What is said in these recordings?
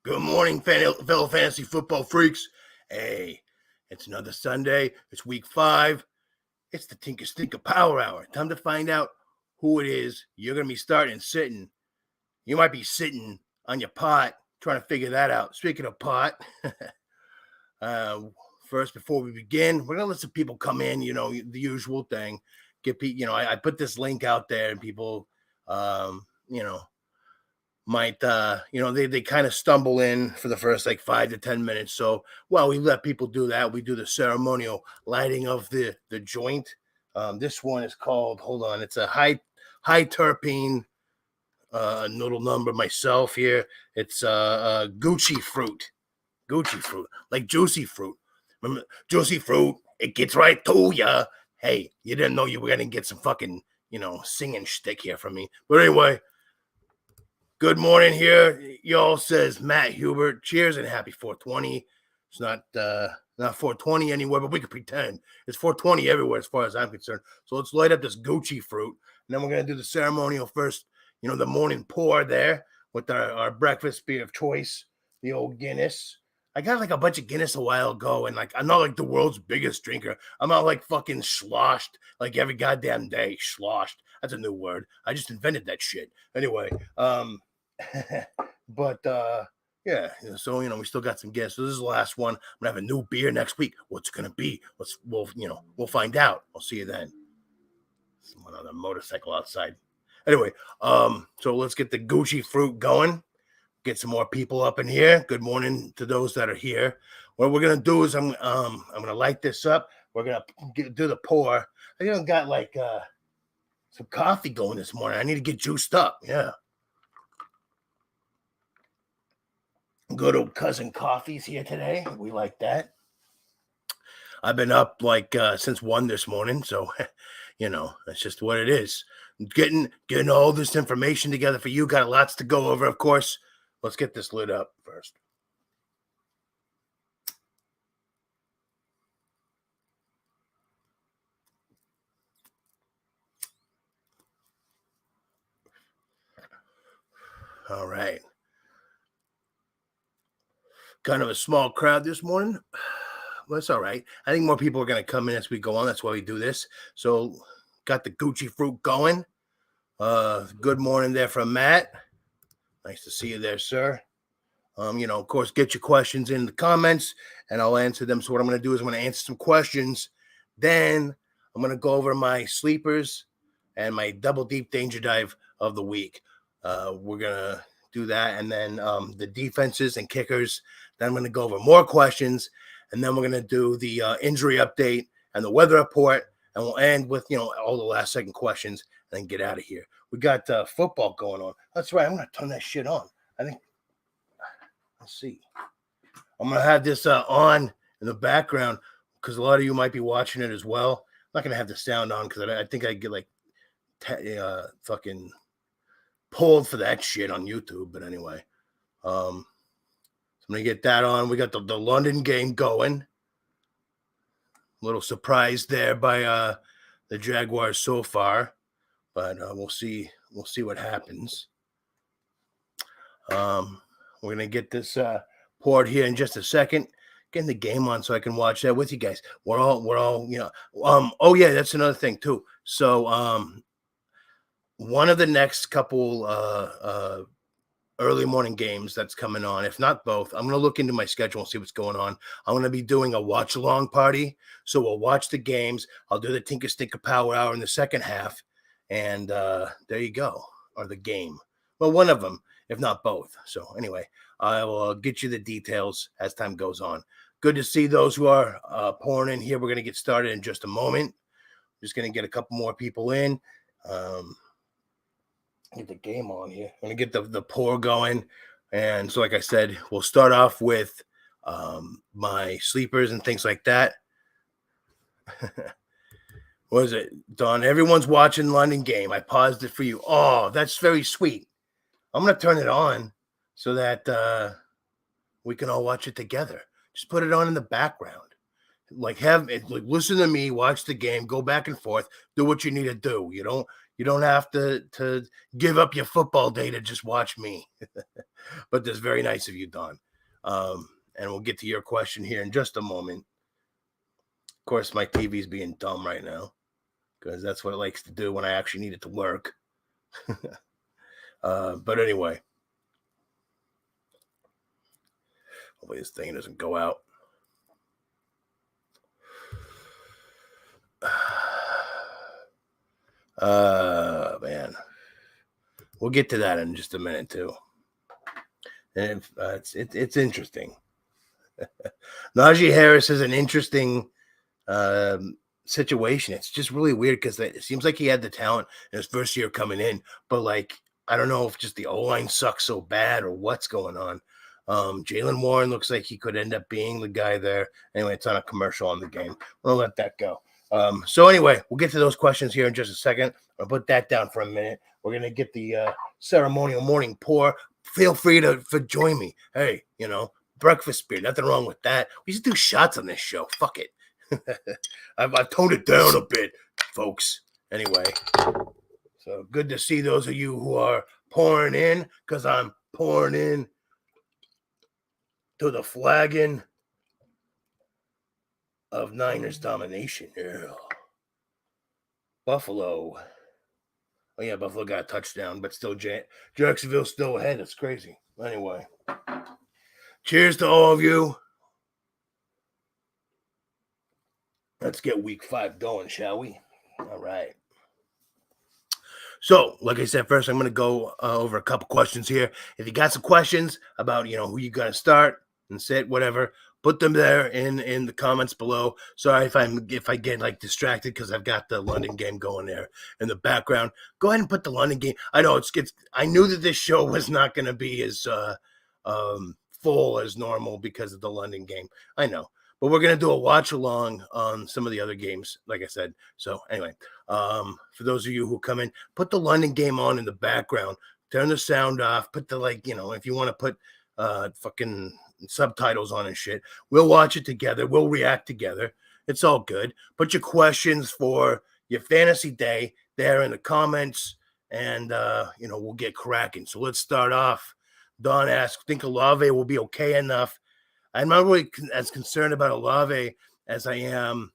Good morning, fellow fantasy football freaks. Hey, it's another Sunday. It's week 5. It's the Tinker Stinker Power Hour. Time to find out who it is you're going to be starting sitting. You might be sitting on your pot trying to figure that out. Speaking of pot, first, before we begin, we're going to let some people come in, the usual thing. Get people, I put this link out there and people, might they kind of stumble in for the first like 5 to 10 minutes. So while we let people do that, we do the ceremonial lighting of the joint. This one is called, hold on, it's a high terpene noodle number myself here. It's Gucci fruit, like juicy fruit. Remember juicy fruit, it gets right to ya. Hey, you didn't know you were gonna get some fucking singing shtick here from me. But anyway, good morning here, y'all, says Matt Hubert. Cheers and happy 420. It's not 420 anywhere, but we can pretend it's 420 everywhere as far as I'm concerned. So let's light up this Gucci fruit. And then we're going to do the ceremonial first, the morning pour there with our breakfast beer of choice, the old Guinness. I got like a bunch of Guinness a while ago, and like I'm not like the world's biggest drinker. I'm not like fucking sloshed like every goddamn day. Sloshed. That's a new word. I just invented that shit. Anyway, but yeah, so we still got some guests. So this is the last one. I'm gonna have a new beer next week. What's it gonna be? We'll find out. I'll see you then. Someone on a motorcycle outside. Anyway, so let's get the Gucci fruit going. Get some more people up in here. Good morning to those that are here. What we're gonna do is I'm gonna light this up. We're gonna do the pour. I got like some coffee going this morning. I need to get juiced up. Yeah. Good old cousin Coffee's here today. We like that. I've been up like since 1 this morning, so that's just what it is. Getting all this information together for you. Got lots to go over, of course. Let's get this lit up first. All right. Kind of a small crowd this morning. Well, that's all right. I think more people are going to come in as we go on. That's why we do this. So got the Gucci fruit going. Good morning there from Matt. Nice to see you there, sir. Of course, get your questions in the comments and I'll answer them. So what I'm going to do is I'm going to answer some questions. Then I'm going to go over my sleepers and my double deep danger dive of the week. We're going to do that. And then the defenses and kickers. Then I'm going to go over more questions. And then we're going to do the injury update and the weather report. And we'll end with, all the last second questions and then get out of here. We got football going on. That's right. I'm going to turn that shit on. I think. Let's see. I'm going to have this on in the background because a lot of you might be watching it as well. I'm not going to have the sound on because I think I get like fucking pulled for that shit on YouTube. But anyway, so I'm going to get that on. We got the London game going. A little surprised there by the Jaguars so far, but we'll see. We'll see what happens. We're going to get this poured here in just a second. Getting the game on so I can watch that with you guys. We're all, oh yeah, that's another thing too. So, one of the next couple early morning games that's coming on, if not both, I'm going to look into my schedule and see what's going on. I'm going to be doing a watch along party. So we'll watch the games. I'll do the Tinker Stinker Power Hour in the second half. And there you go. Or the game. Well, one of them, if not both. So anyway, I will get you the details as time goes on. Good to see those who are pouring in here. We're going to get started in just a moment. Just going to get a couple more people in. Get the game on here. I'm going to get the pour going. And so, like I said, we'll start off with my sleepers and things like that. What is it, Don? Everyone's watching London game. I paused it for you. Oh, that's very sweet. I'm going to turn it on so that we can all watch it together. Just put it on in the background. Like listen to me, watch the game, go back and forth, do what you need to do. You You don't have to give up your football day to just watch me. But that's very nice of you, Don. And we'll get to your question here in just a moment. Of course, my TV's being dumb right now because that's what it likes to do when I actually need it to work. But anyway, hopefully this thing doesn't go out. Man, we'll get to that in just a minute too. And it's interesting. Najee Harris is an interesting situation. It's just really weird because it seems like he had the talent in his first year coming in, but like I don't know if just the O-line sucks so bad or what's going on. Jaylen Warren looks like he could end up being the guy there. Anyway, it's on a commercial on the game. We'll let that go. So anyway, we'll get to those questions here in just a second. I'll put that down for a minute. We're going to get the ceremonial morning pour. Feel free to join me. Hey, breakfast beer. Nothing wrong with that. We used to do shots on this show. Fuck it. I've toned it down a bit, folks. Anyway, so good to see those of you who are pouring in because I'm pouring in to the flagon of Niners domination. Yeah. Buffalo. Oh, yeah, Buffalo got a touchdown, but still Jacksonville's still ahead. That's crazy. Anyway, cheers to all of you. Let's get week 5 going, shall we? All right. So, like I said, first I'm going to go over a couple questions here. If you got some questions about, who you got to start and sit, whatever, put them there in the comments below. Sorry if I get like distracted because I've got the London game going there in the background. Go ahead and put the London game. I know I knew that this show was not going to be as full as normal because of the London game. I know. But we're going to do a watch along on some of the other games, like I said. So anyway, for those of you who come in, put the London game on in the background. Turn the sound off. Put the, if you want to put fucking subtitles on and shit. We'll watch it together. We'll react together. It's all good. Put your questions for your fantasy day there in the comments, and, we'll get cracking. So let's start off. Don asks, think Olave will be okay enough? I'm not really as concerned about Olave as I am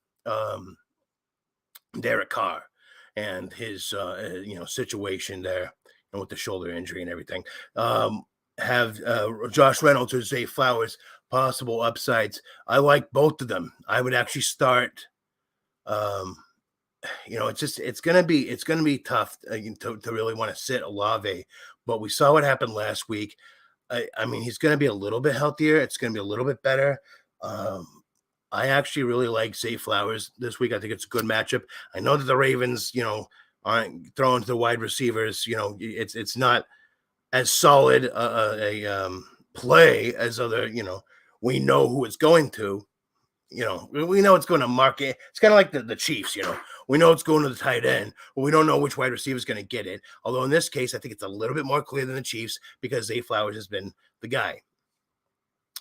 Derek Carr and his situation there and with the shoulder injury and everything. Have Josh Reynolds or Zay Flowers possible upsides? I like both of them. I would actually start. It's gonna be tough to really want to sit Olave, but we saw what happened last week. I mean, he's going to be a little bit healthier. It's going to be a little bit better. I actually really like Zay Flowers this week. I think it's a good matchup. I know that the Ravens, aren't throwing to the wide receivers. It's not as solid a play as other. We know who it's going to. We know it's going to market. It's kind of like the Chiefs. We know it's going to the tight end, but we don't know which wide receiver is going to get it. Although in this case, I think it's a little bit more clear than the Chiefs because Zay Flowers has been the guy.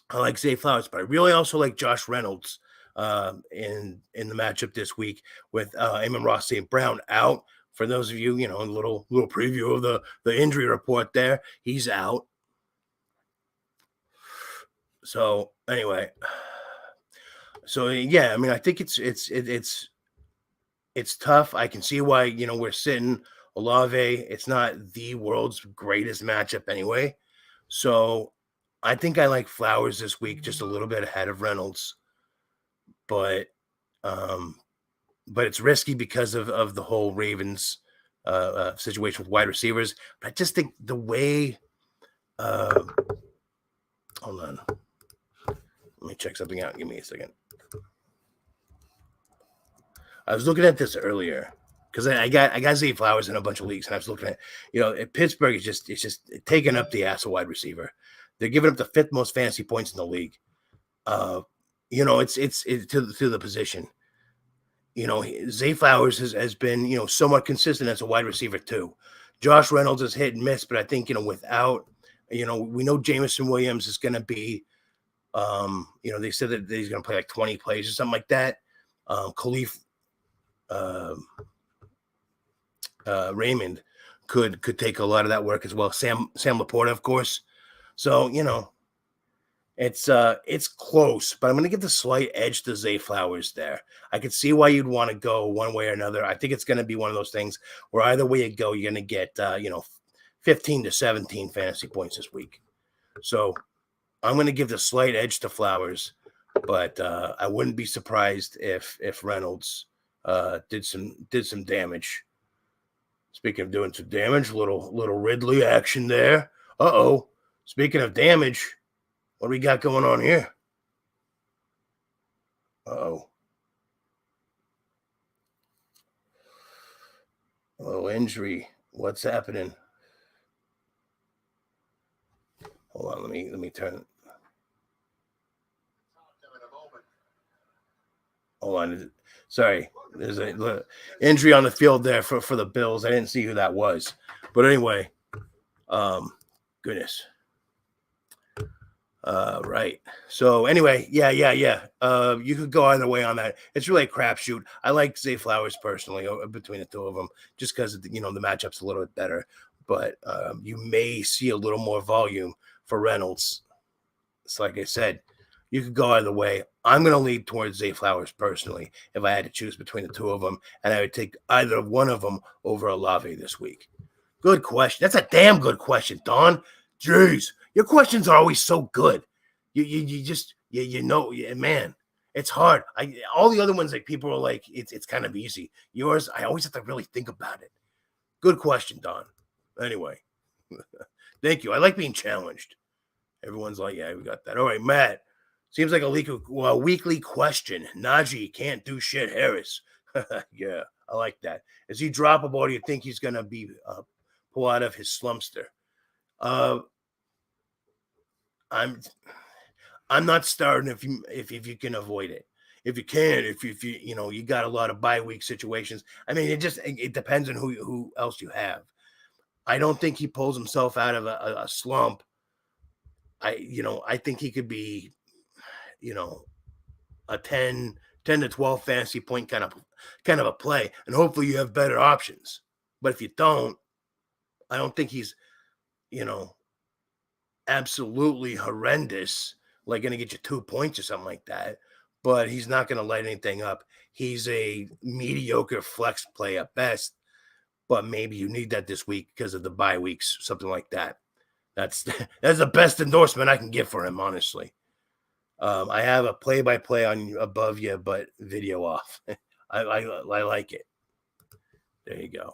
I like Zay Flowers, but I really also like Josh Reynolds in the matchup this week with Amon-Ra St. Brown out. For those of you, a little preview of the injury report there. He's out. So anyway, yeah, I mean, I think it's tough. I can see why, we're sitting Olave. It's not the world's greatest matchup anyway. So I think I like Flowers this week just a little bit ahead of Reynolds. But it's risky because of the whole Ravens situation with wide receivers. But I just think the way hold on. Let me check something out. Give me a second. I was looking at this earlier because I got Zay Flowers in a bunch of leagues, and I was looking at, Pittsburgh is just taking up the ass of wide receiver. They're giving up the 5th most fantasy points in the league. It's to the position. Zay Flowers has been somewhat consistent as a wide receiver too. Josh Reynolds is hit and miss, but I think without we know Jameson Williams is going to be they said that he's going to play like 20 plays or something like that. Khalif Raymond could take a lot of that work as well. Sam Laporta, of course. So, it's close, but I'm going to give the slight edge to Zay Flowers there. I could see why you'd want to go one way or another. I think it's going to be one of those things where either way you go, you're going to get 15 to 17 fantasy points this week. So I'm going to give the slight edge to Flowers, but I wouldn't be surprised if Reynolds did some damage. Speaking of doing some damage, little Ridley action there. Uh-oh. Speaking of damage, what do we got going on here? Uh-oh. Oh, injury. What's happening? Hold on, let me turn. Hold on. Sorry. There's a injury on the field there for the Bills. I didn't see who that was. But anyway, goodness. Right. So anyway, yeah. You could go either way on that. It's really a crapshoot. I like Zay Flowers personally between the two of them, just because the matchup's a little bit better. But you may see a little more volume for Reynolds. It's like I said, you could go either way. I'm going to lead towards Zay Flowers personally if I had to choose between the two of them, and I would take either one of them over Olave this week. Good question. That's a damn good question, Don. Jeez, your questions are always so good. You just man, it's hard. All the other ones, like, people are like, it's kind of easy. Yours, I always have to really think about it. Good question, Don. Anyway, thank you. I like being challenged. Everyone's like, yeah, we got that. All right, Matt. Seems like a weekly question. Najee can't do shit, Harris. Yeah, I like that. Is he droppable, or do you think he's going to be pull out of his slumpster? I'm not starting if you can avoid it. If you can, if you got a lot of bye week situations. I mean, it depends on who else you have. I don't think he pulls himself out of a slump. I think he could be, a 10 to 12 fantasy point kind of a play, and hopefully you have better options. But if you don't, I don't think he's, absolutely horrendous, like going to get you 2 points or something like that. But he's not going to light anything up. He's a mediocre flex play at best, but maybe you need that this week because of the bye weeks, something like that. That's the best endorsement I can give for him, honestly. I have a play-by-play on above you, but video off. I like it. There you go.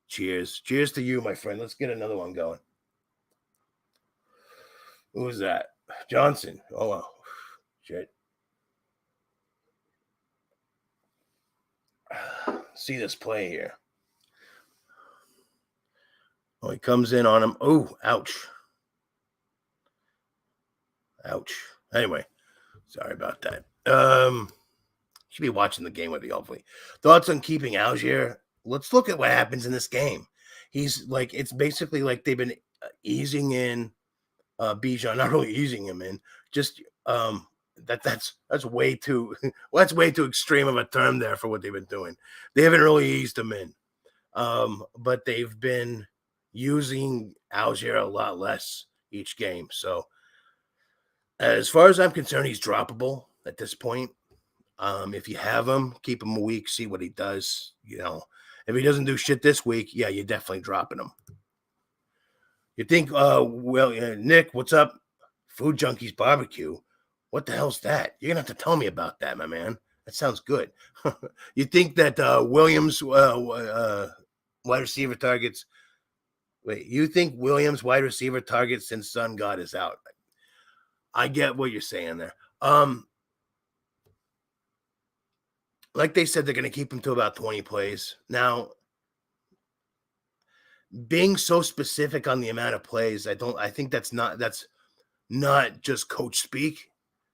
Cheers to you, my friend. Let's get another one going. Who was that? Johnson. Oh, well. Shit. See this play here. Oh, he comes in on him. Oh, ouch. Anyway, sorry about that. Should be watching the game with me, hopefully. Thoughts on keeping Algier? Let's look at what happens in this game. He's like, it's basically like they've been easing in Bijan, not really easing him in, just that's way too that's way too extreme of a term there for what they've been doing. They haven't really eased him in, but they've been using Algier a lot less each game. So as far as I'm concerned, he's droppable at this point. If you have him, keep him a week, see what he does. If he doesn't do shit this week, yeah, you're definitely dropping him. You think, Nick, what's up? Food Junkies Barbecue. What the hell's that? You're going to have to tell me about that, my man. That sounds good. You think that Williams wide receiver targets? Wait, you think Williams wide receiver targets since Sun God is out? I get what you're saying there. Like they said, they're going to keep him to about 20 plays. Now, being so specific on the amount of plays, I think that's not just coach speak.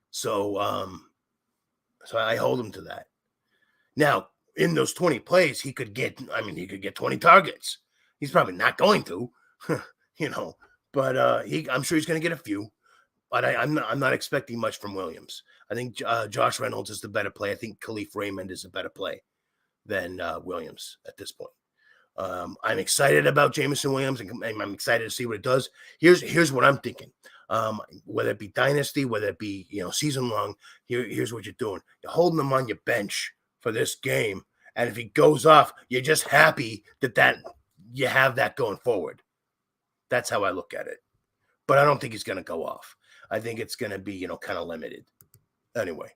So I hold him to that. Now, in those 20 plays, he could get 20 targets. He's probably not going to, but I'm sure he's going to get a few. But I'm not expecting much from Williams. I think Josh Reynolds is the better play. I think Khalif Raymond is a better play than Williams at this point. I'm excited about Jameson Williams, and I'm excited to see what it does. Here's what I'm thinking. Whether it be dynasty, whether it be season long, here's what you're doing. You're holding him on your bench for this game, and if he goes off, you're just happy that you have that going forward. That's how I look at it. But I don't think he's going to go off. I think it's going to be kind of limited. Anyway.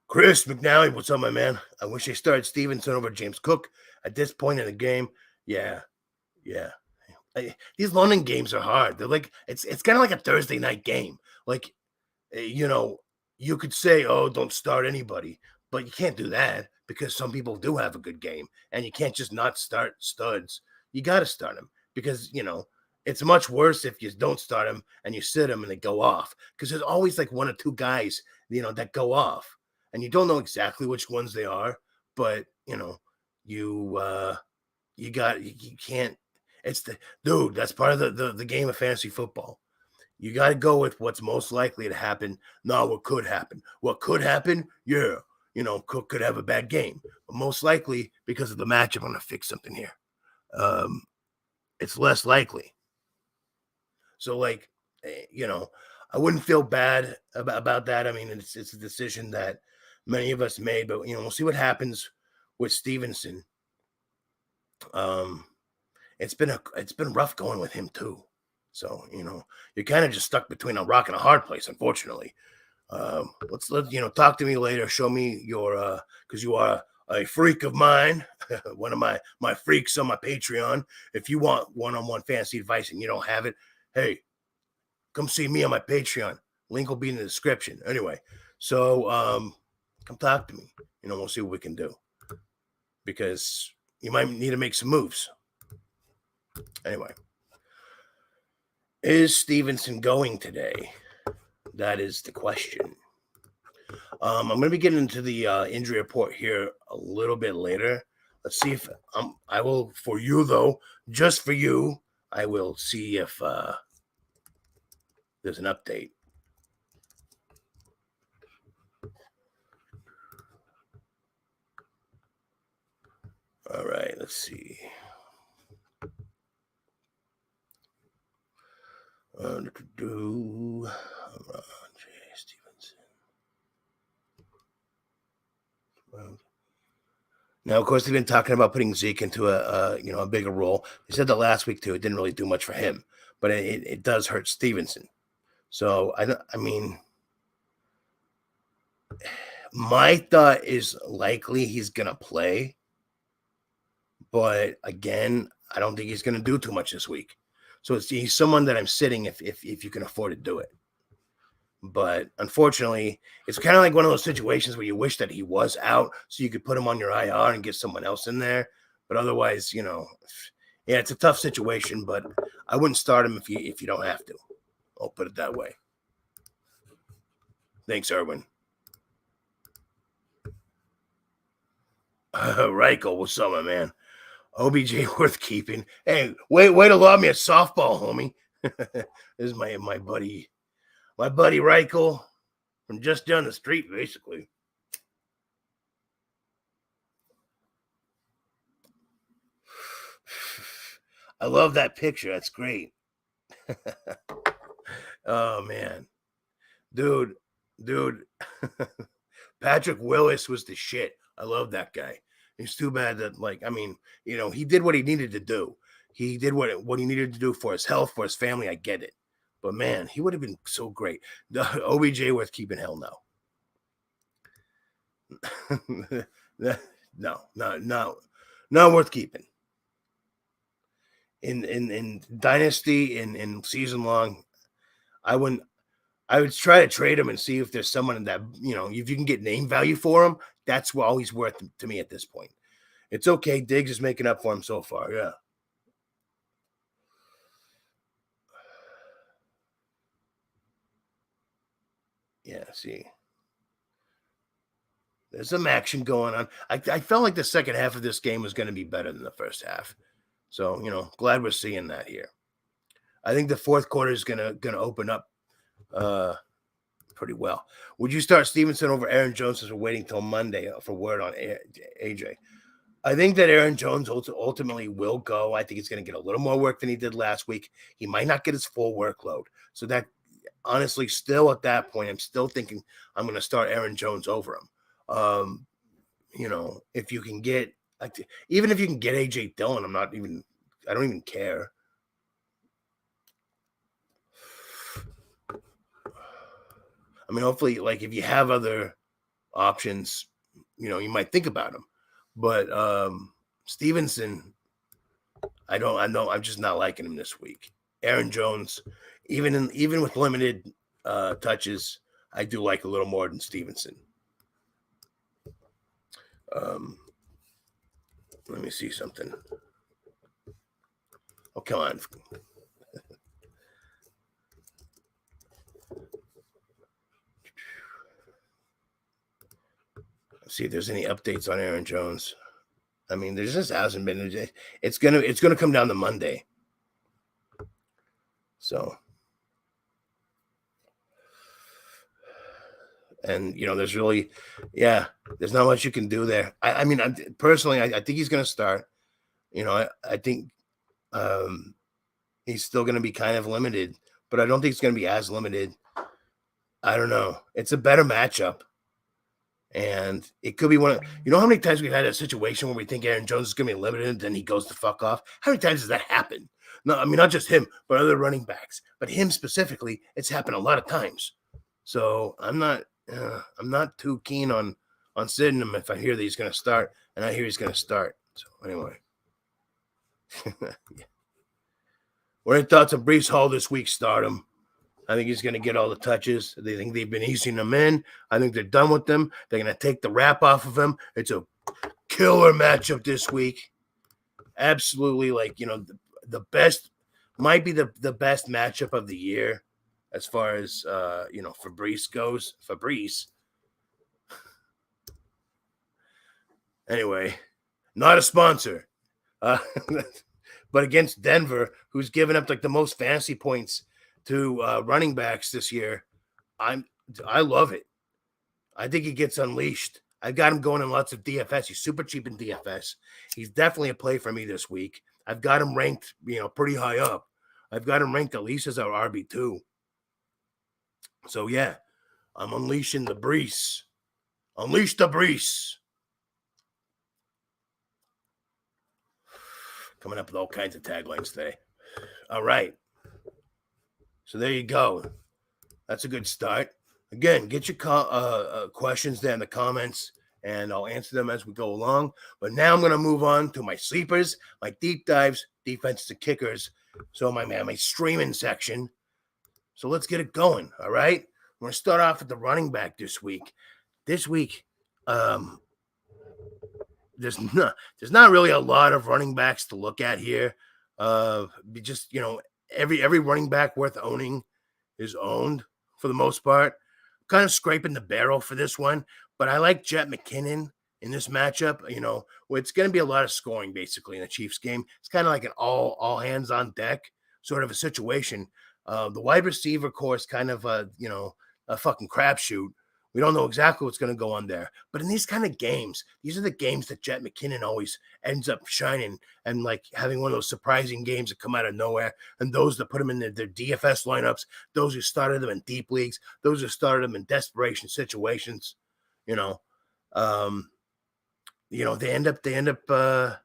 Chris McNally, what's up, my man? I wish they started Stevenson over James Cook at this point in the game. Yeah. These London games are hard. They're like it's kind of like a Thursday night game. Like, you could say, "Oh, don't start anybody," but you can't do that because some people do have a good game, and you can't just not start studs. You got to start them because it's much worse if you don't start them and you sit them and they go off because there's always like one or two guys that go off. And you don't know exactly which ones they are, but you can't. It's that's part of the game of fantasy football. You got to go with what's most likely to happen, not what could happen. What could happen, yeah, Cook could have a bad game, but most likely because of the matchup. I'm gonna fix something here. It's less likely. So I wouldn't feel bad about that. I mean, it's a decision that many of us made, but we'll see what happens with Stevenson. It's been rough going with him too. So you're kind of just stuck between a rock and a hard place, unfortunately. Let's talk to me later. Show me your because you are a freak of mine, one of my freaks on my Patreon. If you want one-on-one fantasy advice and you don't have it, hey, come see me on my Patreon. Link will be in the description. Anyway, so come talk to me. We'll see what we can do because you might need to make some moves. Anyway, is Stevenson going today? That is the question. I'm going to be getting into the injury report here a little bit later. Let's see if I will, for you though, just for you, I will see if there's an update. All right, let's see. Stevenson. Now, of course, they've been talking about putting Zeke into a bigger role. They said that last week too. It didn't really do much for him, but it does hurt Stevenson. So I mean, my thought is likely he's gonna play, but again, I don't think he's gonna do too much this week. So he's someone that I'm sitting if you can afford to do it. But unfortunately, it's kind of like one of those situations where you wish that he was out so you could put him on your IR and get someone else in there. But otherwise, yeah, it's a tough situation. But I wouldn't start him if you don't have to. I'll put it that way. Thanks, Erwin. Reichel, what's up, my man? OBJ worth keeping. Hey, way to lob me a softball, homie. This is my buddy. My buddy Reichel from just down the street, basically. I love that picture. That's great. Oh, man. Dude. Patrick Willis was the shit. I love that guy. It's too bad that, he did what he needed to do. He did what he needed to do for his health, for his family. I get it. But, man, he would have been so great. The OBJ worth keeping, hell no. No, not worth keeping. In Dynasty, in season long, I would try to trade him and see if there's someone that, if you can get name value for him, that's all he's worth to me at this point. It's okay. Diggs is making up for him so far. Yeah. Yeah, see. There's some action going on. I felt like the second half of this game was going to be better than the first half. So, glad we're seeing that here. I think the fourth quarter is gonna open up pretty well. Would you start Stevenson over Aaron Jones as we're waiting till Monday for word on AJ? I think that Aaron Jones ultimately will go. I think he's going to get a little more work than he did last week. He might not get his full workload. So that honestly, still at that point, I'm still thinking I'm going to start Aaron Jones over him. If you can get, even if you can get AJ Dillon, I don't even care. I mean, hopefully, like if you have other options, you might think about him. But Stevenson, I know I'm just not liking him this week. Aaron Jones, even with limited touches, I do like a little more than Stevenson. Let me see something. Oh, come on. Let's see if there's any updates on Aaron Jones. I mean, there just hasn't been. It's gonna come down to Monday. So, and there's really, there's not much you can do there. I mean, personally, I think he's gonna start. I think he's still gonna be kind of limited, but I don't think it's gonna be as limited. I don't know. It's a better matchup. And it could be one of, how many times we've had a situation where we think Aaron Jones is going to be limited and then he goes the fuck off? How many times does that happen? No, I mean, not just him, but other running backs. But him specifically, it's happened a lot of times. So I'm not too keen on sitting him if I hear that he's going to start, and I hear he's going to start. So anyway. What are your thoughts on Breece Hall this week? Start him. I think he's going to get all the touches. They think they've been easing him in. I think they're done with them. They're going to take the wrap off of him. It's a killer matchup this week. Absolutely, the best, might be the best matchup of the year as far as, Fabrice goes. Fabrice. Anyway, not a sponsor. But against Denver, who's given up the most fantasy points to running backs this year, I love it. I think he gets unleashed. I've got him going in lots of DFS. He's super cheap in DFS. He's definitely a play for me this week. I've got him ranked, pretty high up. I've got him ranked at least as our RB2. So yeah, I'm unleashing the Breece. Unleash the Breece. Coming up with all kinds of taglines today. All right. So there you go. That's a good start. Again, get your questions there in the comments, and I'll answer them as we go along. But now I'm going to move on to my sleepers, my deep dives, defenses and kickers. So my streaming section. So let's get it going. All right. We're going to start off with the running back this week. This week, there's not really a lot of running backs to look at here. Just every running back worth owning is owned for the most part. Kind of scraping the barrel for this one, but I like Jet McKinnon in this matchup. Where it's going to be a lot of scoring basically in the Chiefs game. It's kind of like an all hands on deck sort of a situation. The wide receiver core is kind of a fucking crapshoot. We don't know exactly what's going to go on there. But in these kind of games, these are the games that Jet McKinnon always ends up shining and having one of those surprising games that come out of nowhere. And those that put him in their DFS lineups, those who started them in deep leagues, those who started them in desperation situations, they end up, it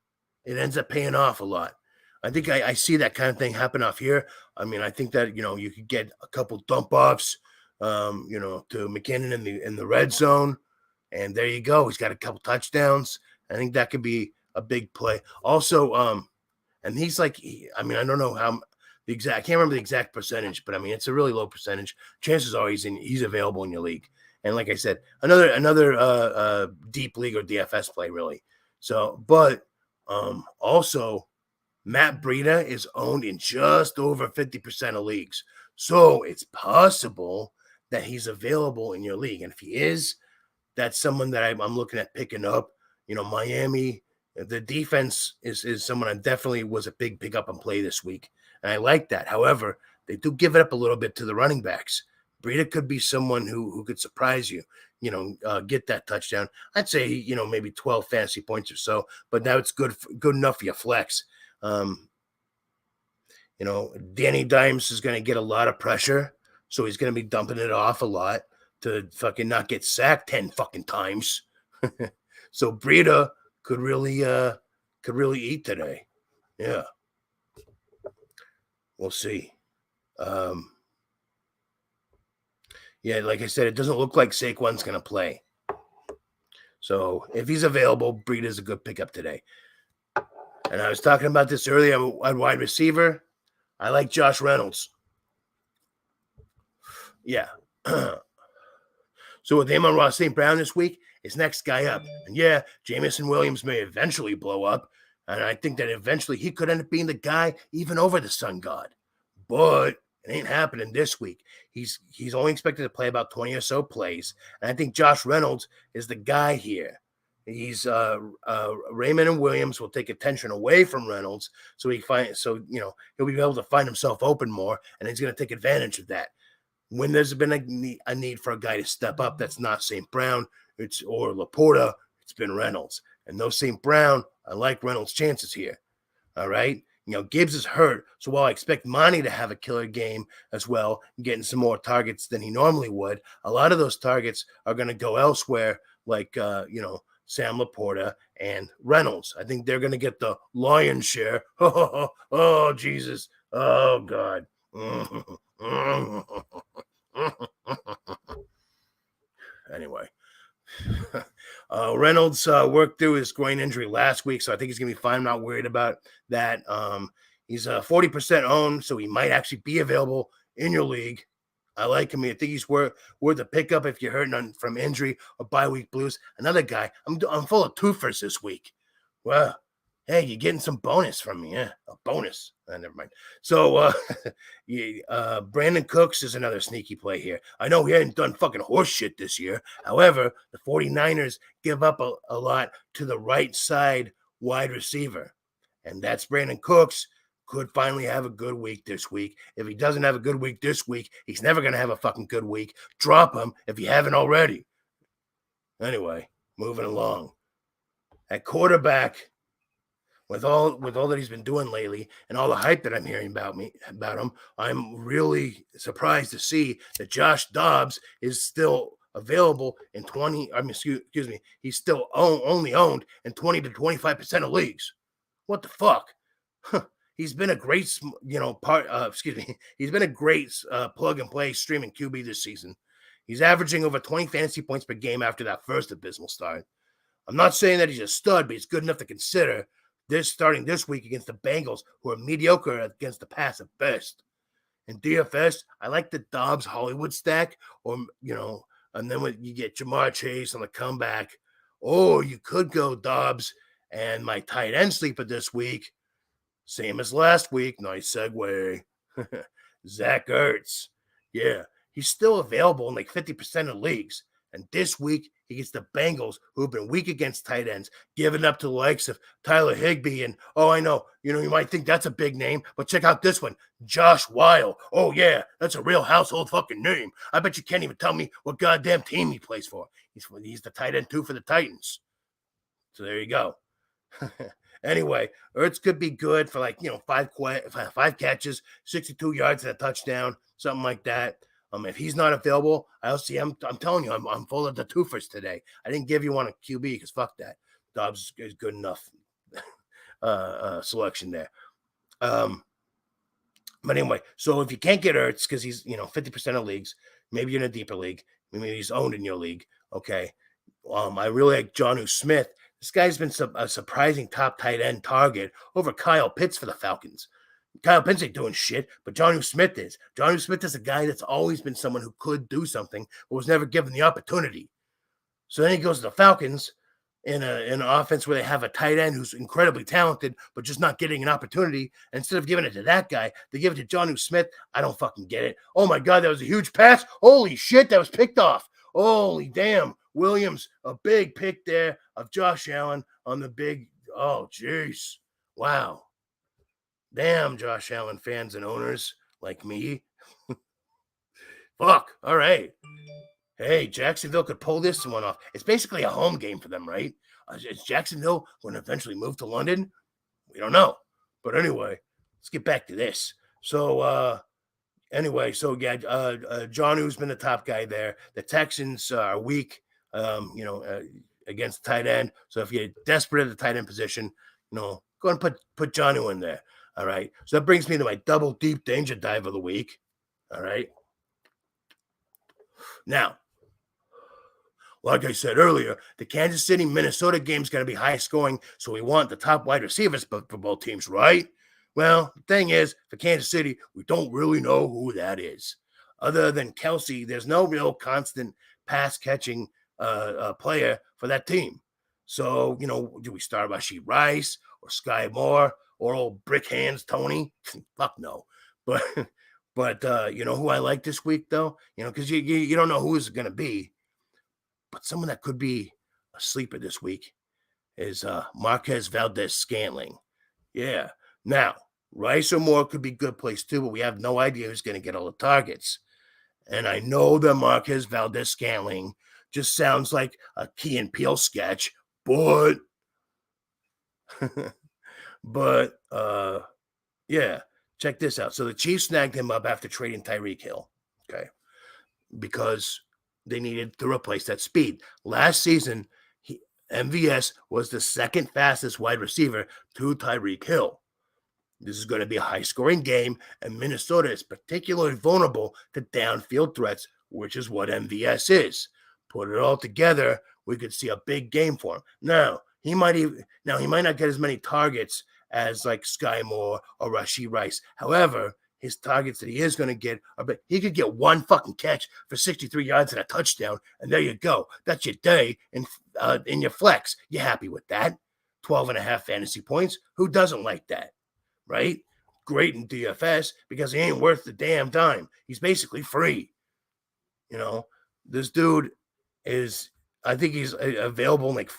ends up paying off a lot. I think I see that kind of thing happen off here. I mean, I think that, you could get a couple dump offs, to McKinnon in the red zone. And there you go. He's got a couple touchdowns. I think that could be a big play. Also, and he's I don't know how the exact, I can't remember the exact percentage, but I mean, it's a really low percentage. Chances are he's available in your league. And like I said, another deep league or DFS play, really. So, but also Matt Breida is owned in just over 50% of leagues. So it's possible that he's available in your league. And if he is, that's someone that I'm looking at picking up. Miami, the defense is someone I definitely was a big pick up and play this week. And I like that. However, they do give it up a little bit to the running backs. Breida could be someone who could surprise you. get that touchdown. I'd say, maybe 12 fantasy points or so, but now it's good enough for your flex. Danny Dimes is going to get a lot of pressure, so he's going to be dumping it off a lot to fucking not get sacked 10 fucking times. So Breida could really eat today. Yeah. We'll see. Yeah, like I said, it doesn't look like Saquon's going to play. So if he's available, Breida's a good pickup today. And I was talking about this earlier on wide receiver. I like Josh Reynolds. Yeah. So with Amon-Ra St. Brown this week, it's next guy up. And yeah, Jameson Williams may eventually blow up. And I think that eventually he could end up being the guy even over the Sun God. But it ain't happening this week. He's only expected to play about 20 or so plays. And I think Josh Reynolds is the guy here. He's Raymond and Williams will take attention away from Reynolds, so he'll be able to find himself open more, and he's going to take advantage of that. When there's been a need for a guy to step up, that's not St. Brown, or Laporta, it's been Reynolds. And no St. Brown, I like Reynolds' chances here. All right. Gibbs is hurt, so while I expect Monty to have a killer game as well, getting some more targets than he normally would, a lot of those targets are going to go elsewhere, like Sam Laporta and Reynolds. I think they're going to get the lion's share. Oh, Jesus. Oh, God. Anyway. Reynolds worked through his groin injury last week, so I think he's going to be fine. I'm not worried about that. He's 40% owned, so he might actually be available in your league. I like him. I think he's worth a pickup if you're hurting from injury or bye week blues. Another guy, I'm full of twofers this week. Well, hey, you're getting some bonus from me. Yeah, a bonus. Never mind. So, Brandon Cooks is another sneaky play here. I know he hadn't done fucking horse shit this year. However, the 49ers give up a lot to the right side wide receiver. And that's Brandon Cooks. Could finally have a good week this week. If he doesn't have a good week this week, he's never going to have a fucking good week. Drop him if you haven't already. Anyway, moving along. At quarterback, with all that he's been doing lately and all the hype that I'm hearing about him, I'm really surprised to see that Josh Dobbs is still available in 20. Excuse me. He's still only owned in 20 to 25% of leagues. What the fuck? He's been a great, he's been a great plug and play streaming QB this season. He's averaging over 20 fantasy points per game after that first abysmal start. I'm not saying that he's a stud, but he's good enough to consider this starting this week against the Bengals, who are mediocre against the pass at best. In DFS, I like the Dobbs Hollywood stack, and then when you get Jamar Chase on the comeback, or you could go Dobbs and my tight end sleeper this week. Same as last week. Nice segue. Zach Ertz. Yeah, he's still available in like 50% of leagues. And this week, he gets the Bengals, who have been weak against tight ends, giving up to the likes of Tyler Higbee. And, I know, you might think that's a big name, but check out this one, Josh Weil. Oh, yeah, that's a real household fucking name. I bet you can't even tell me what goddamn team he plays for. He's the tight end, too, for the Titans. So there you go. Anyway, Ertz could be good for five catches, 62 yards and a touchdown, something like that. If he's not available, I'm telling you, I'm full of the twofers today. I didn't give you one a QB because fuck that. Dobbs is good enough selection there. But anyway, so if you can't get Ertz because he's 50% of leagues, maybe you're in a deeper league, maybe he's owned in your league. Okay, I really like Jonnu Smith. This guy's been a surprising top tight end target over Kyle Pitts for the Falcons. Kyle Pitts ain't doing shit, but Jonnu Smith is. Jonnu Smith is a guy that's always been someone who could do something, but was never given the opportunity. So then he goes to the Falcons in an offense where they have a tight end who's incredibly talented, but just not getting an opportunity. And instead of giving it to that guy, they give it to Jonnu Smith. I don't fucking get it. Oh my God, that was a huge pass. Holy shit, that was picked off. Holy damn. Williams, a big pick there of Josh Allen on the big. Oh, jeez. Wow. Damn, Josh Allen fans and owners like me. Fuck. All right. Hey, Jacksonville could pull this one off. It's basically a home game for them, right? Is Jacksonville going to eventually move to London? We don't know. But anyway, let's get back to this. So, anyway, so yeah, John, who's been the top guy there. The Texans are weak, against the tight end. So if you're desperate at the tight end position, go and put Johnu in there. All right. So that brings me to my double deep danger dive of the week. All right. Now, like I said earlier, the Kansas City Minnesota game is going to be high scoring, so we want the top wide receivers for both teams, right? Well, the thing is, for Kansas City, we don't really know who that is. Other than Kelsey, there's no real constant pass catching player for that team. So, do we start Rashee Rice or Sky Moore or old brick hands Tony? Fuck no. But you know who I like this week though? Because you don't know who it's going to be. But someone that could be a sleeper this week is Marquez Valdez-Scantling. Yeah. Now, Rice or Moore could be good plays too, but we have no idea who's going to get all the targets. And I know that Marquez Valdez-Scantling just sounds like a Key and Peele sketch, but yeah, check this out. So the Chiefs snagged him up after trading Tyreek Hill, okay, because they needed to replace that speed. Last season, MVS was the second fastest wide receiver to Tyreek Hill. This is going to be a high-scoring game, and Minnesota is particularly vulnerable to downfield threats, which is what MVS is. Put it all together, we could see a big game for him. Now, he might not get as many targets as like Sky Moore or Rashee Rice. However, his targets that he is going to get but he could get one fucking catch for 63 yards and a touchdown, and there you go. That's your day in your flex. You're happy with that? 12.5 fantasy points. Who doesn't like that? Right? Great in DFS because he ain't worth the damn dime. He's basically free. This dude is, I think he's available in like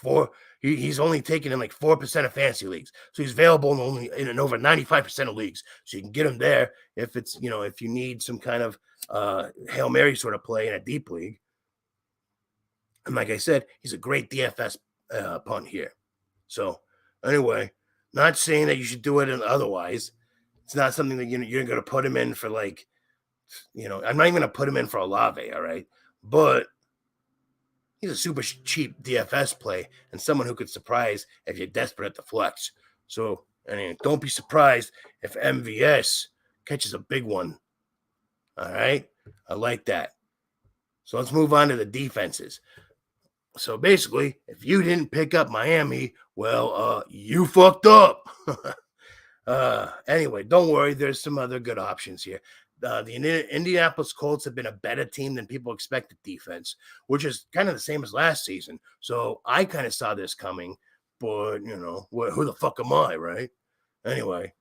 he's only taken in like 4% of fantasy leagues. So he's available in over 95% of leagues. So you can get him there if it's, if you need some kind of Hail Mary sort of play in a deep league. And like I said, he's a great DFS punt here. So anyway, not saying that you should do it otherwise. It's not something that you're going to put him in for like, I'm not even going to put him in for Olave, all right? But he's a super cheap DFS play and someone who could surprise if you're desperate at the flex. So, don't be surprised if MVS catches a big one. All right? I like that. So let's move on to the defenses. So basically, if you didn't pick up Miami, well, you fucked up. Anyway, don't worry. There's some other good options here. The Indianapolis Colts have been a better team than people expected defense, which is kind of the same as last season. So I kind of saw this coming, but who the fuck am I, right? Anyway,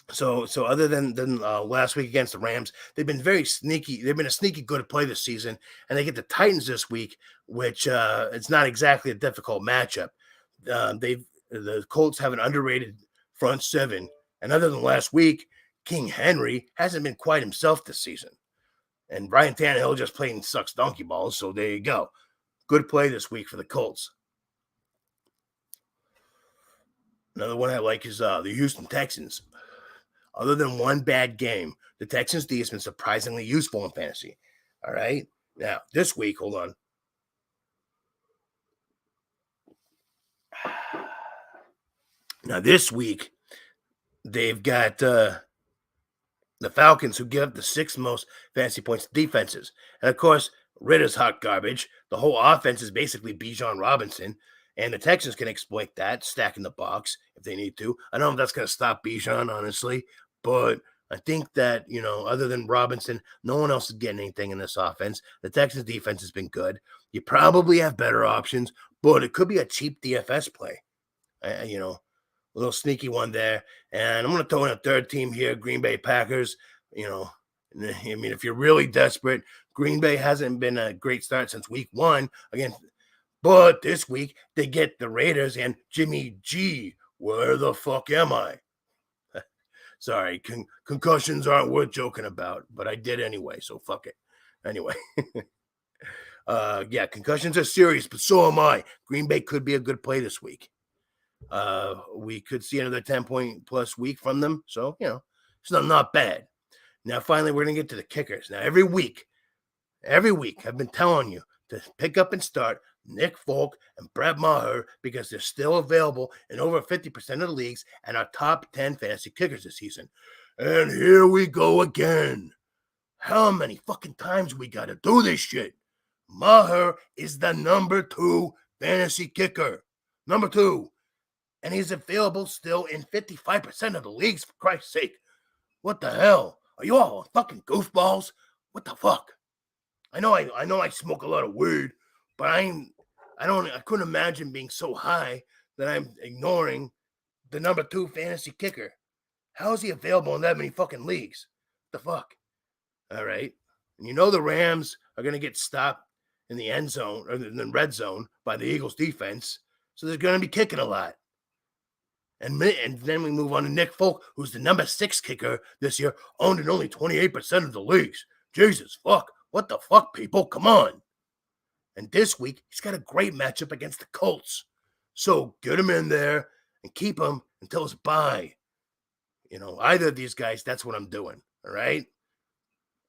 so other than last week against the Rams, they've been very sneaky. They've been a sneaky good play this season, and they get the Titans this week, which it's not exactly a difficult matchup. The Colts have an underrated front seven. And other than last week, King Henry hasn't been quite himself this season. And Ryan Tannehill just playing sucks donkey balls. So there you go. Good play this week for the Colts. Another one I like is the Houston Texans. Other than one bad game, the Texans D has been surprisingly useful in fantasy. All right. Now, this week, hold on. Now, this week, they've got the Falcons, who give up the sixth most fantasy points defenses. And of course, Ritter's hot garbage. The whole offense is basically Bijan Robinson. And the Texans can exploit that, stacking the box if they need to. I don't know if that's going to stop Bijan, honestly. But I think that, other than Robinson, no one else is getting anything in this offense. The Texans defense has been good. You probably have better options, but it could be a cheap DFS play. A little sneaky one there. And I'm going to throw in a third team here, Green Bay Packers. If you're really desperate, Green Bay hasn't been a great start since week 1 again. But this week, they get the Raiders and Jimmy G. Where the fuck am I? Sorry, concussions aren't worth joking about, but I did anyway, so fuck it. Anyway. Yeah, concussions are serious, but so am I. Green Bay could be a good play this week. We could see another 10-point plus week from them. So, it's not bad. Now, finally, we're going to get to the kickers. Now, every week, I've been telling you to pick up and start Nick Folk and Brett Maher because they're still available in over 50% of the leagues and are top 10 fantasy kickers this season. And here we go again. How many fucking times we got to do this shit? Maher is the number 2 fantasy kicker. Number 2. And he's available still in 55% of the leagues, for Christ's sake. What the hell? Are you all fucking goofballs? What the fuck? I know I smoke a lot of weed, but I couldn't imagine being so high that I'm ignoring the number 2 fantasy kicker. How is he available in that many fucking leagues? What the fuck? All right. And the Rams are going to get stopped in the end zone or in the red zone by the Eagles defense. So they're going to be kicking a lot. And then we move on to Nick Folk, who's the number 6 kicker this year, owned in only 28% of the leagues. Jesus fuck. What the fuck, people? Come on. And this week, he's got a great matchup against the Colts. So get him in there and keep him until his bye. Either of these guys, that's what I'm doing. All right?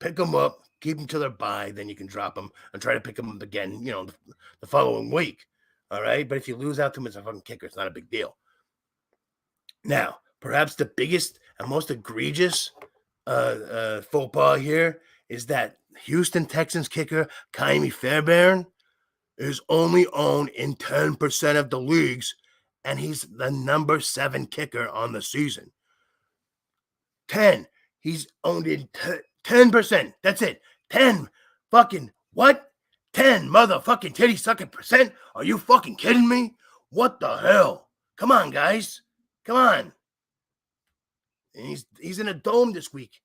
Pick them up, keep them till their bye, then you can drop them and try to pick them up again, the following week. All right? But if you lose out to him as a fucking kicker, it's not a big deal. Now, perhaps the biggest and most egregious faux pas here is that Houston Texans kicker Ka'imi Fairbairn is only owned in 10% of the leagues, and he's the number 7 kicker on the season. 10. He's owned in 10%. That's it. 10 fucking what? 10 motherfucking titty sucking percent? Are you fucking kidding me? What the hell? Come on, guys. Come on. And he's in a dome this week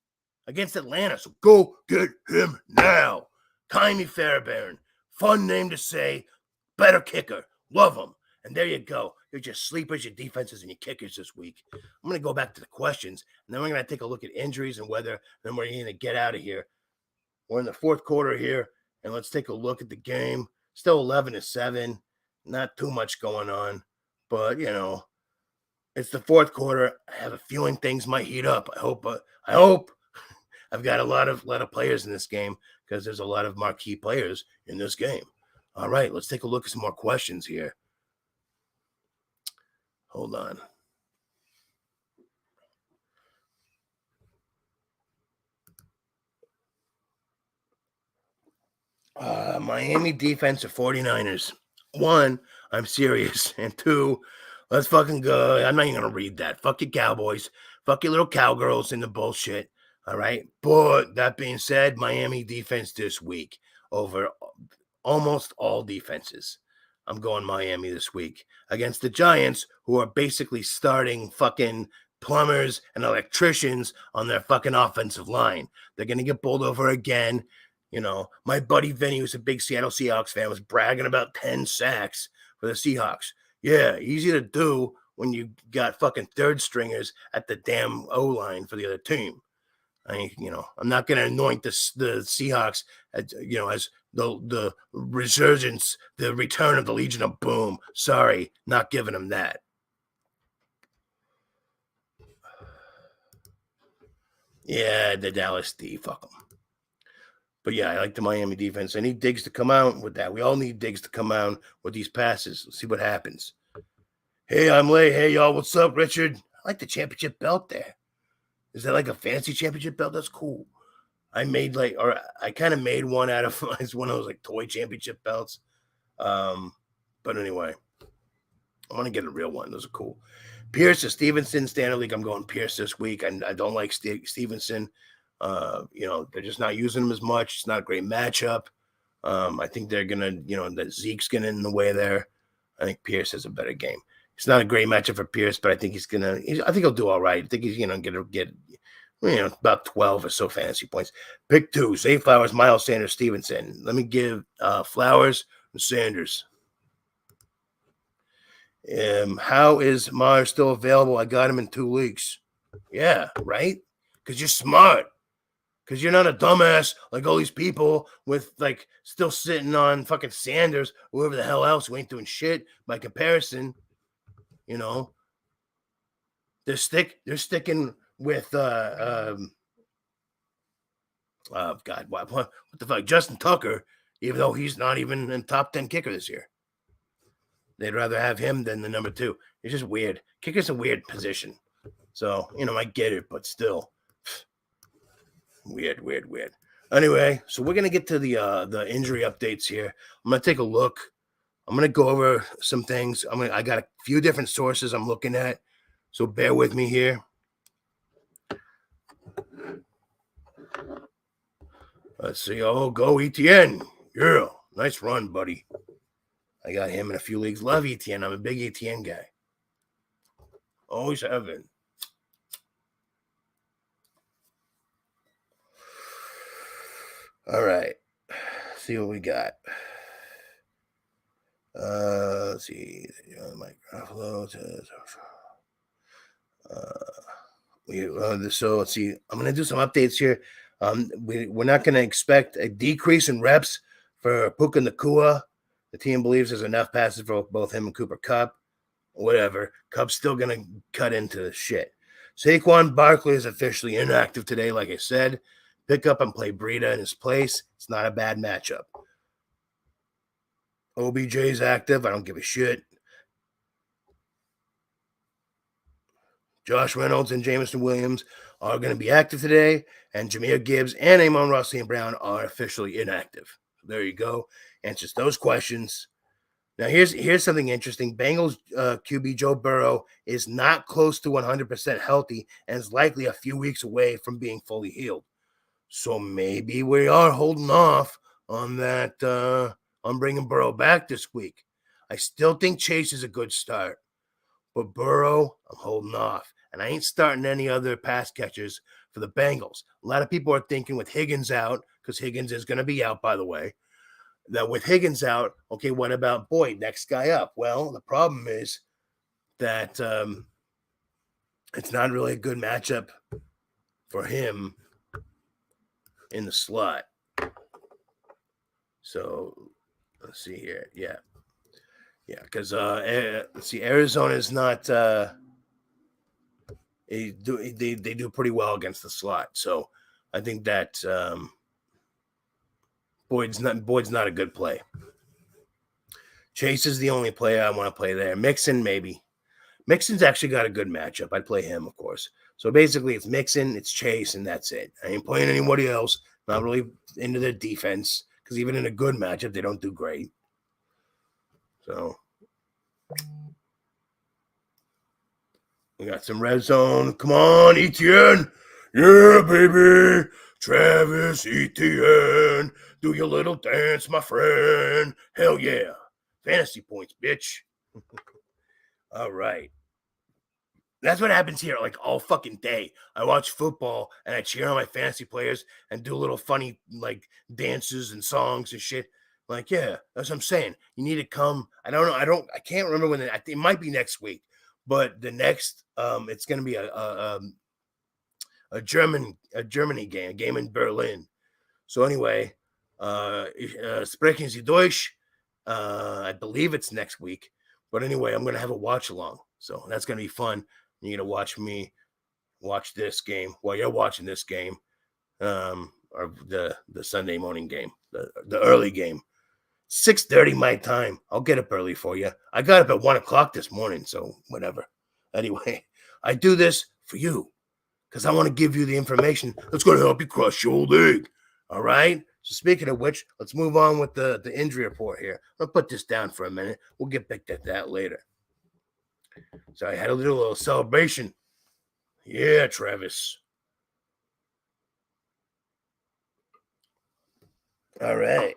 against Atlanta, so go get him now. Ka'imi Fairbairn. Fun name to say. Better kicker. Love him. And there you go. You're just sleepers, your defenses, and your kickers this week. I'm going to go back to the questions, and then we're going to take a look at injuries and weather, and then we're going to get out of here. We're in the fourth quarter here, and let's take a look at the game. Still 11-7. Not too much going on, but, it's the fourth quarter. I have a feeling things might heat up. I hope. I've got a lot of players in this game because there's a lot of marquee players in this game. All right, let's take a look at some more questions here. Hold on. Miami defense of 49ers. 1, I'm serious. And 2, let's fucking go. I'm not even going to read that. Fuck your Cowboys. Fuck your little cowgirls in the bullshit. All right. But that being said, Miami defense this week over almost all defenses. I'm going Miami this week against the Giants, who are basically starting fucking plumbers and electricians on their fucking offensive line. They're going to get bowled over again. My buddy Vinny, who's a big Seattle Seahawks fan, was bragging about 10 sacks for the Seahawks. Yeah, easy to do when you got fucking third stringers at the damn O-line for the other team. I'm not going to anoint the Seahawks as the resurgence, the return of the Legion of Boom. Sorry, not giving them that. Yeah, the Dallas D, fuck them. But yeah, I like the Miami defense. I need Diggs to come out with that. We all need Diggs to come out with these passes. Let's see what happens. Hey, I'm Lay. Hey, y'all, what's up, Richard? I like the championship belt there. Is that like a fancy championship belt? That's cool. I kind of made one out of one of those like toy championship belts. But anyway, I want to get a real one. Those are cool. Pierce or Stevenson, Standard League. I'm going Pierce this week. I don't like Stevenson. They're just not using him as much. It's not a great matchup. I think they're gonna, that Zeke's getting in the way there. I think Pierce has a better game. It's not a great matchup for Pierce, but I think I think he'll do all right. I think he's get about 12 or so fantasy points. Pick 2: Zay Flowers, Miles Sanders, Stevenson. Let me give Flowers and Sanders. How is Mars still available? I got him in 2 leagues. Yeah, right? Because you're smart. Because you're not a dumbass like all these people with like still sitting on fucking Sanders, whoever the hell else who ain't doing shit by comparison. You know, they're sticking with God, what the fuck, Justin Tucker, even though he's not even in top 10 kicker this year. They'd rather have him than the number 2. It's just weird. Kicker's a weird position. So, I get it, but still. Weird. Anyway, so we're gonna get to the injury updates here. I'm gonna take a look. I'm gonna go over some things. I got a few different sources I'm looking at, so bear with me here. Let's see. Oh, go ETN. Yeah, nice run, buddy. I got him in a few leagues. Love ETN. I'm a big ETN guy. Always have been. All right. See what we got. Let's see. Mike Ruffalo. So let's see. I'm going to do some updates here. We're not going to expect a decrease in reps for Puka Nacua. The team believes there's enough passes for both him and Cooper Kupp. Whatever. Kupp's still going to cut into the shit. Saquon Barkley is officially inactive today, like I said. Pick up and play Breida in his place. It's not a bad matchup. OBJ's active. I don't give a shit. Josh Reynolds and Jameson Williams are going to be active today, and Jahmyr Gibbs and Amon-Ra St. Brown are officially inactive. There you go. Answers those questions. Now, here's something interesting. Bengals QB Joe Burrow is not close to 100% healthy and is likely a few weeks away from being fully healed. So maybe we are holding off on that, on bringing Burrow back this week. I still think Chase is a good start, but Burrow, I'm holding off. And I ain't starting any other pass catchers for the Bengals. A lot of people are thinking with Higgins out, because Higgins is going to be out, by the way, that with Higgins out, okay, what about Boyd, next guy up? Well, the problem is that it's not really a good matchup for him in the slot. So let's see here. Yeah, because let's see, Arizona is not. They do pretty well against the slot, so I think that Boyd's not a good play. Chase is the only player I want to play there. Mixon, maybe. Mixon's actually got a good matchup. I'd play him, of course. So basically, it's Mixon, it's Chase, and that's it. I ain't playing anybody else. Not really into their defense, because even in a good matchup, they don't do great. So we got some red zone. Come on, ETN. Yeah, baby. Travis Etienne. Do your little dance, my friend. Hell yeah. Fantasy points, bitch. All right. That's what happens here like all fucking day. I watch football and I cheer on my fantasy players and do little funny like dances and songs and shit. Like, yeah, that's what I'm saying. You need to come. I can't remember when it might be next week, but the next it's gonna be a Germany game, a game in Berlin. So anyway, sprechen Sie Deutsch? I believe it's next week. But anyway, I'm gonna have a watch along. So that's gonna be fun. You're gonna watch me watch this game while you're watching this game, or the Sunday morning game, the early game, 6:30 my time. I'll get up early for you. I got up at 1:00 this morning, so whatever. Anyway, I do this for you because I want to give you the information that's going to help you crush your old egg. All right. So speaking of which, let's move on with the injury report here. I'll put this down for a minute. We'll get back to that later. So I had a little celebration. Yeah, Travis. All right.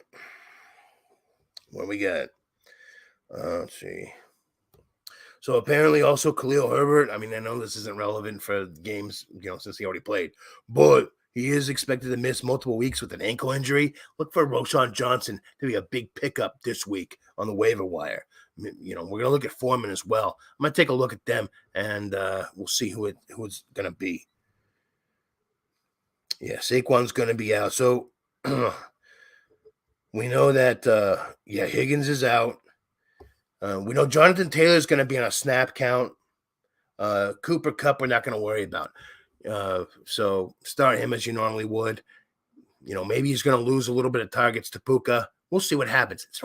What we got? Let's see. So apparently also Khalil Herbert. I mean, I know this isn't relevant for games, since he already played, but he is expected to miss multiple weeks with an ankle injury. Look for Roschon Johnson to be a big pickup this week on the waiver wire. We're going to look at Foreman as well. I'm going to take a look at them, and we'll see who it's going to be. Yeah, Saquon's going to be out. So we know that, Higgins is out. We know Jonathan Taylor is going to be on a snap count. Cooper Kupp, we're not going to worry about. So start him as you normally would. Maybe he's going to lose a little bit of targets to Puka. We'll see what happens. It's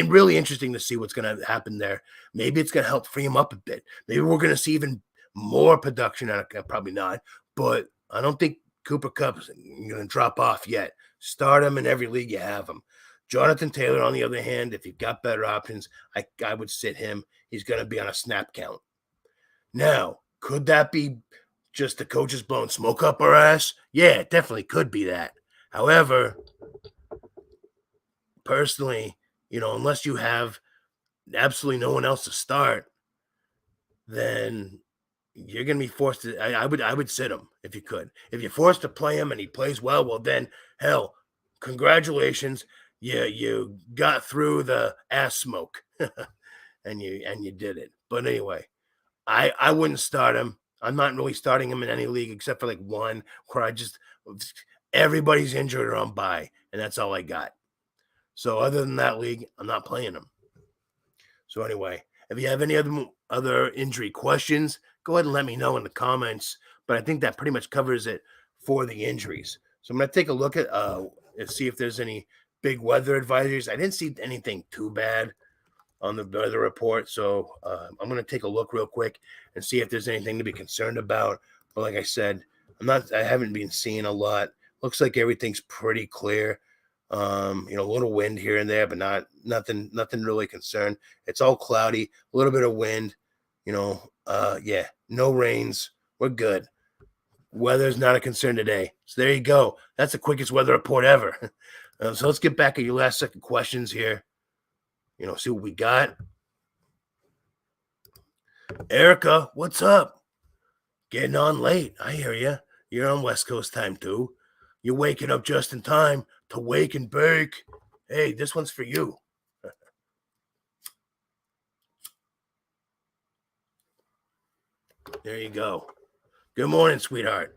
really interesting to see what's going to happen there. Maybe it's going to help free him up a bit. Maybe we're going to see even more production out of, probably not, but I don't think Cooper Kupp's going to drop off yet. Start him in every league you have him. Jonathan Taylor, on the other hand, if you've got better options, I would sit him. He's going to be on a snap count. Now, could that be just the coaches blowing smoke up our ass? Yeah, it definitely could be that. However, personally, unless you have absolutely no one else to start, then you're going to be forced to. I would sit him if you could. If you're forced to play him and he plays well, then hell, congratulations, you got through the ass smoke, and you did it. But anyway, I wouldn't start him. I'm not really starting him in any league except for like one where everybody's injured or on bye, and that's all I got. So other than that league, I'm not playing him. So anyway, if you have any other injury questions, go ahead and let me know in the comments. But I think that pretty much covers it for the injuries. So I'm going to take a look at and see if there's any big weather advisories. I didn't see anything too bad on the weather report. So I'm going to take a look real quick and see if there's anything to be concerned about. But like I said, I haven't been seeing a lot. Looks like everything's pretty clear. A little wind here and there, but nothing really concerned. It's all cloudy, a little bit of wind, no rains. We're good. Weather's not a concern today. So there you go. That's the quickest weather report ever. So let's get back at your last second questions here. See what we got. Erica, what's up? Getting on late. I hear you. You're on West Coast time too. You're waking up just in time to wake and bake. Hey, this one's for you. There you go. Good morning, sweetheart.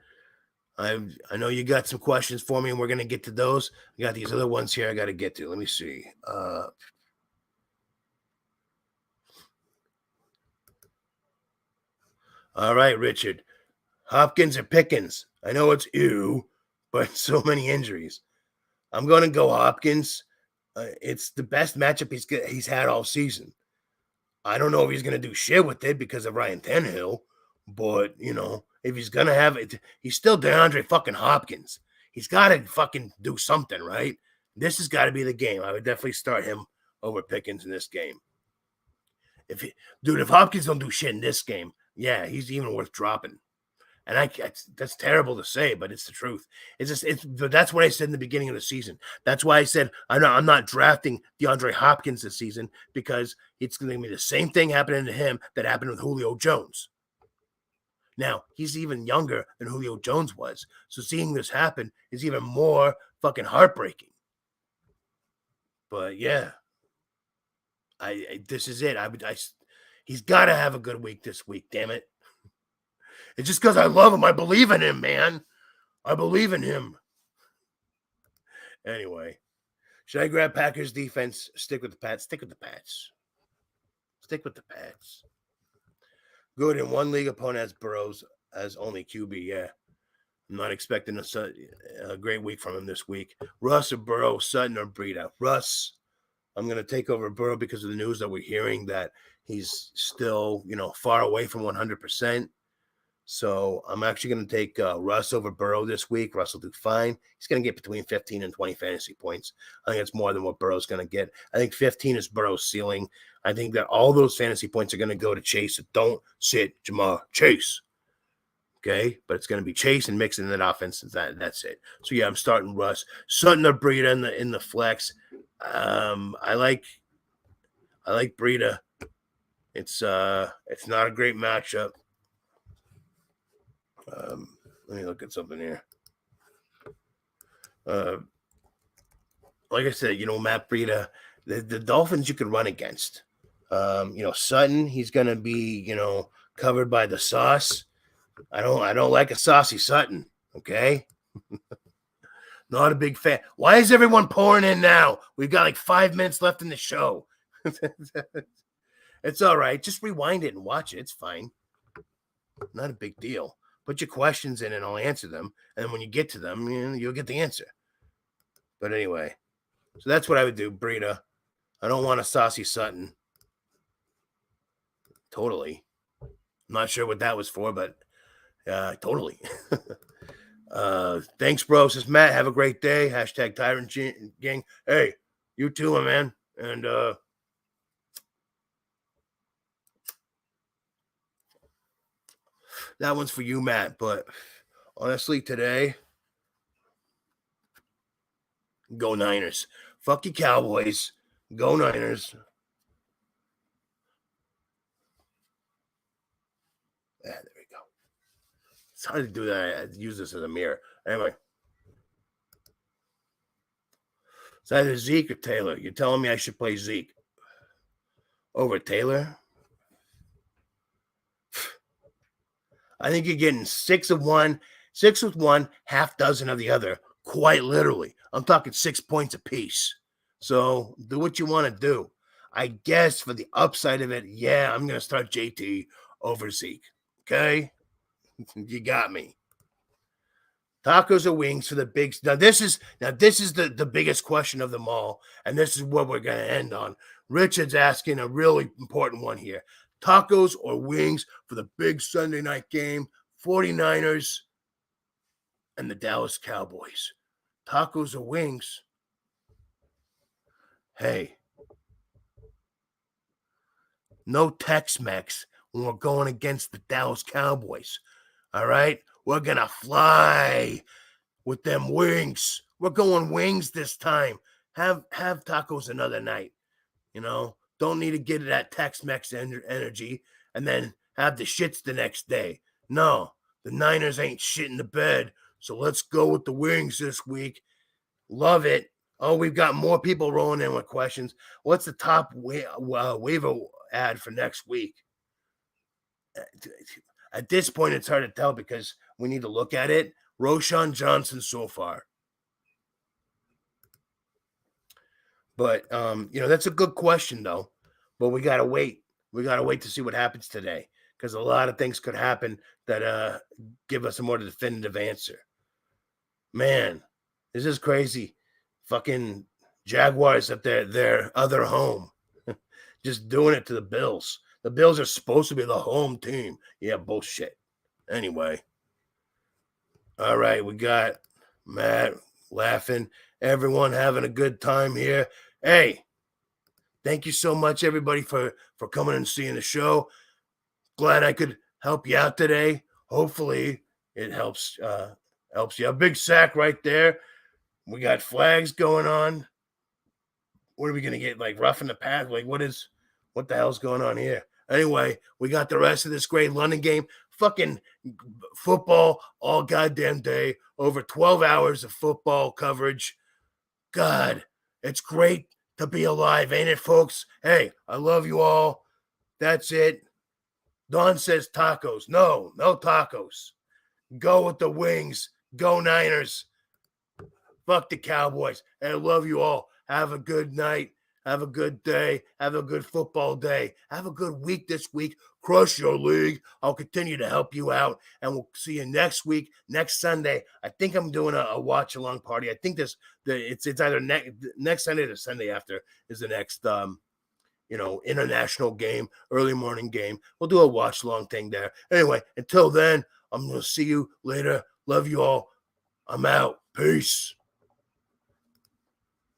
I know you got some questions for me, and we're going to get to those. I got these other ones here I got to get to. Let me see. All right, Richard. Hopkins or Pickens? I know it's ew, but so many injuries. I'm going to go Hopkins. It's the best matchup he's had all season. I don't know if he's going to do shit with it because of Ryan Tannehill, but, if he's going to have it, he's still DeAndre fucking Hopkins. He's got to fucking do something, right? This has got to be the game. I would definitely start him over Pickens in this game. If Hopkins don't do shit in this game, yeah, he's even worth dropping. And that's terrible to say, but it's the truth. That's what I said in the beginning of the season. That's why I said I'm not drafting DeAndre Hopkins this season, because it's going to be the same thing happening to him that happened with Julio Jones. Now, he's even younger than Julio Jones was. So seeing this happen is even more fucking heartbreaking. But yeah, this is it. He's got to have a good week this week, damn it. It's just because I love him. I believe in him, man. I believe in him. Anyway, should I grab Packers defense? Stick with the Pats. Stick with the Pats. Stick with the Pats. Good. In one league, opponent has Burrows as only QB. Yeah. I'm not expecting a great week from him this week. Russ or Burrow, Sutton or Breida? Russ. I'm going to take over Burrow because of the news that we're hearing that he's still, far away from 100%. So I'm actually going to take Russ over Burrow this week. Russ will do fine. He's going to get between 15 and 20 fantasy points. I think it's more than what Burrow's going to get. I think 15 is Burrow's ceiling. I think that all those fantasy points are going to go to Chase. So don't sit Ja'Marr Chase. Okay? But it's going to be Chase and mixing that offense. That's it. So, yeah, I'm starting Russ. Sutton or Breida in the flex. I like Breida. It's not a great matchup. Let me look at something here. Like I said, Matt Breida, the Dolphins you could run against. Sutton, he's gonna be, covered by the sauce. I don't like a saucy Sutton. Okay. Not a big fan. Why is everyone pouring in now? We've got like 5 minutes left in the show. It's all right. Just rewind it and watch it. It's fine. Not a big deal. Put your questions in and I'll answer them. And then when you get to them, you'll get the answer. But anyway, so that's what I would do, Brita. I don't want a saucy Sutton. Totally. I'm not sure what that was for, but totally. Thanks, bro. Says Matt. Have a great day. Hashtag Tyrant Gang. Hey, you too, my man. And that one's for you, Matt. But honestly, today, go Niners. Fuck you, Cowboys. Go Niners. There we go. It's hard to do that. I use this as a mirror. Anyway. It's either Zeke or Taylor. You're telling me I should play Zeke over Taylor? I think you're getting 6 of one, 6 with one, half dozen of the other. Quite literally. I'm talking 6 points apiece. So do what you want to do. I guess for the upside of it, yeah, I'm going to start JT over Zeke. Okay? You got me. Tacos or wings for the big. Now this is the biggest question of them all, and this is what we're going to end on. Richard's asking a really important one here. Tacos or wings for the big Sunday night game, 49ers and the Dallas Cowboys. Tacos or wings? Hey, no Tex-Mex when we're going against the Dallas Cowboys. All right? We're going to fly with them wings. We're going wings this time. Have tacos another night. Don't need to get that Tex-Mex energy and then have the shits the next day. No, the Niners ain't shit in the bed. So let's go with the wings this week. Love it. Oh, we've got more people rolling in with questions. What's the top waiver ad for next week? At this point, it's hard to tell because we need to look at it. Roschon Johnson so far. But, that's a good question, though. But we got to wait. We got to wait to see what happens today because a lot of things could happen that give us a more definitive answer. Man, this is crazy. Fucking Jaguars at their other home. Just doing it to the Bills. The Bills are supposed to be the home team. Yeah, bullshit. Anyway. All right, we got Matt laughing. Everyone having a good time here. Hey, thank you so much, everybody, for coming and seeing the show. Glad I could help you out today. Hopefully, it helps you. A big sack right there. We got flags going on. What are we gonna get? Like roughing the path? Like what the hell's going on here? Anyway, we got the rest of this great London game. Fucking football all goddamn day. Over 12 hours of football coverage. God, it's great to be alive, ain't it, folks? Hey, I love you all. That's it. Don says tacos. No tacos. Go with the wings. Go Niners. Fuck the Cowboys. And I love you all. Have a good night. Have a good day. Have a good football day. Have a good week this week. Crush your league. I'll continue to help you out. And we'll see you next week, next Sunday. I think I'm doing a watch-along party. I think it's either next Sunday or the Sunday after is the next international game, early morning game. We'll do a watch-along thing there. Anyway, until then, I'm going to see you later. Love you all. I'm out. Peace.